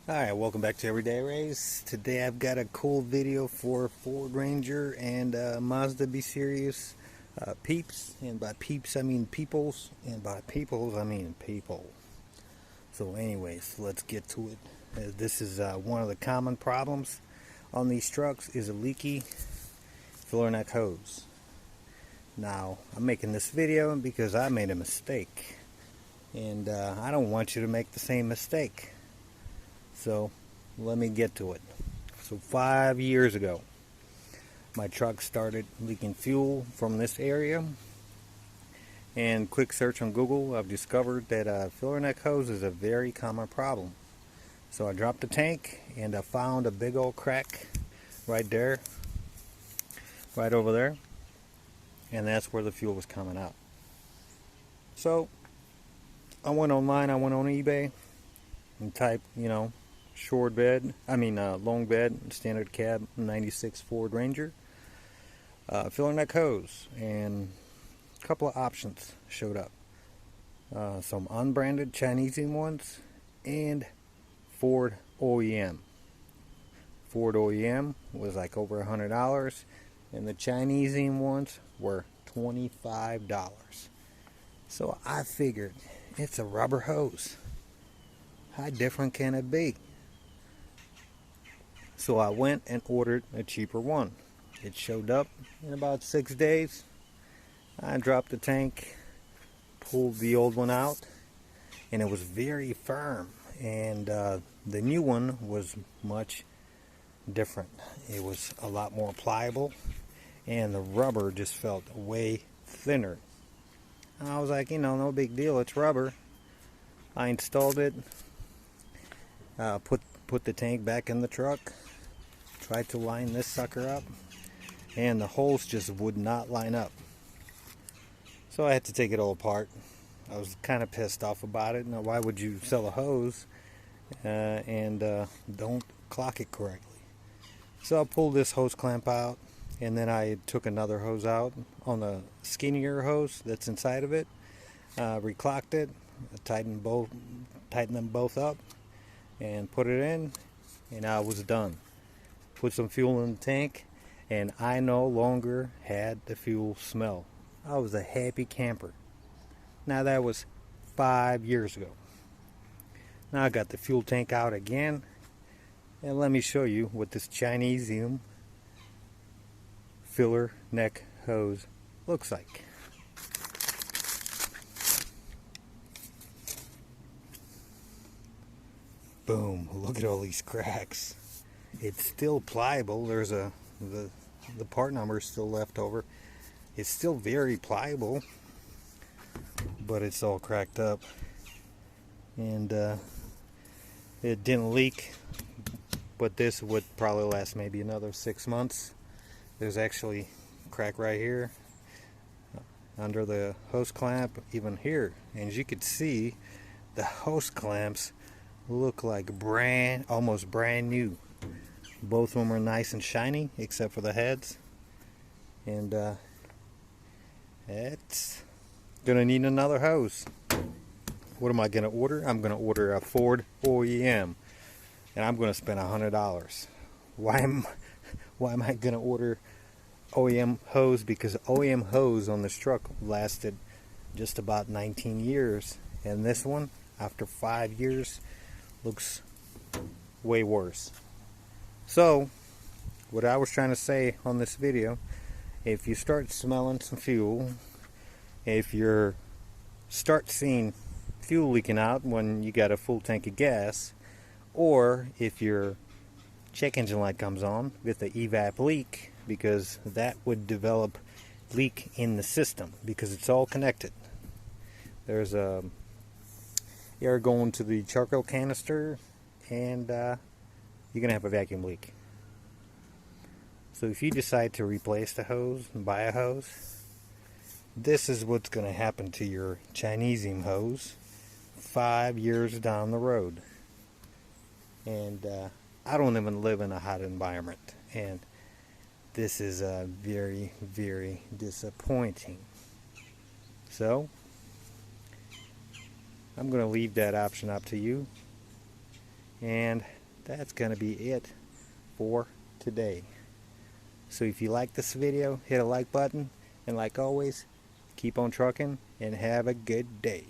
Alright, welcome back to Everyday Race. Today I've got a cool video for Ford Ranger and Mazda B Series peeps. And by peeps I mean peoples, and by peoples I mean people. So anyways, let's get to it. This is one of the common problems on these trucks is a leaky filler neck hose. Now, I'm making this video because I made a mistake. And I don't want you to make the same mistake. So let me get to it. So 5 years ago, my truck started leaking fuel from this area. And quick search on Google, I've discovered that filler neck hose is a very common problem. So I dropped the tank and I found a big old crack right there, right over there. And that's where the fuel was coming out. So I went online, I went on eBay and typed, long bed, standard cab, 96 Ford Ranger, filler neck hose, and a couple of options showed up. Some unbranded Chinesium ones and Ford OEM. Ford OEM was like over $100, and the Chinesium ones were $25. So I figured it's a rubber hose. How different can it be? So I went and ordered a cheaper one. It showed up in about 6 days. I dropped the tank, pulled the old one out, and it was very firm. And the new one was much different. It was a lot more pliable, and the rubber just felt way thinner. And I was like, no big deal, it's rubber. I installed it, put the tank back in the truck, tried to line this sucker up, and the holes just would not line up. So I had to take it all apart. I was kind of pissed off about it. Now, why would you sell a hose and don't clock it correctly? So I pulled this hose clamp out, and then I took another hose out on the skinnier hose that's inside of it, reclocked it, tightened them both up, and put it in, and I was done. Put some fuel in the tank, and I no longer had the fuel smell. I was a happy camper. Now that was 5 years ago. Now I got the fuel tank out again, and let me show you what this Chinesium filler neck hose looks like. Boom, look at all these cracks. It's still pliable. There's the part number is still left over. It's still very pliable, but it's all cracked up. And it didn't leak, but this would probably last maybe another 6 months. There's actually a crack right here under the hose clamp, even here. And as you can see, the hose clamps look like almost brand new. Both of them are nice and shiny except for the heads, and it's gonna need another hose. What am I gonna order? I'm gonna order a Ford OEM, and I'm gonna spend $100. Why am I gonna order OEM hose? Because OEM hose on this truck lasted just about 19 years, and this one, after 5 years, looks way worse. So what I was trying to say on this video, if you start smelling some fuel, if you start seeing fuel leaking out when you got a full tank of gas, or if your check engine light comes on with the evap leak, because that would develop leak in the system because it's all connected. There's air going to the charcoal canister, and you're gonna have a vacuum leak. So if you decide to replace the hose and buy a hose, this is what's gonna happen to your Chinesium hose 5 years down the road. And I don't even live in a hot environment, and this is very, very disappointing. So I'm going to leave that option up to you. And that's gonna be it for today. So if you like this video, hit a like button, and like always, keep on trucking and have a good day.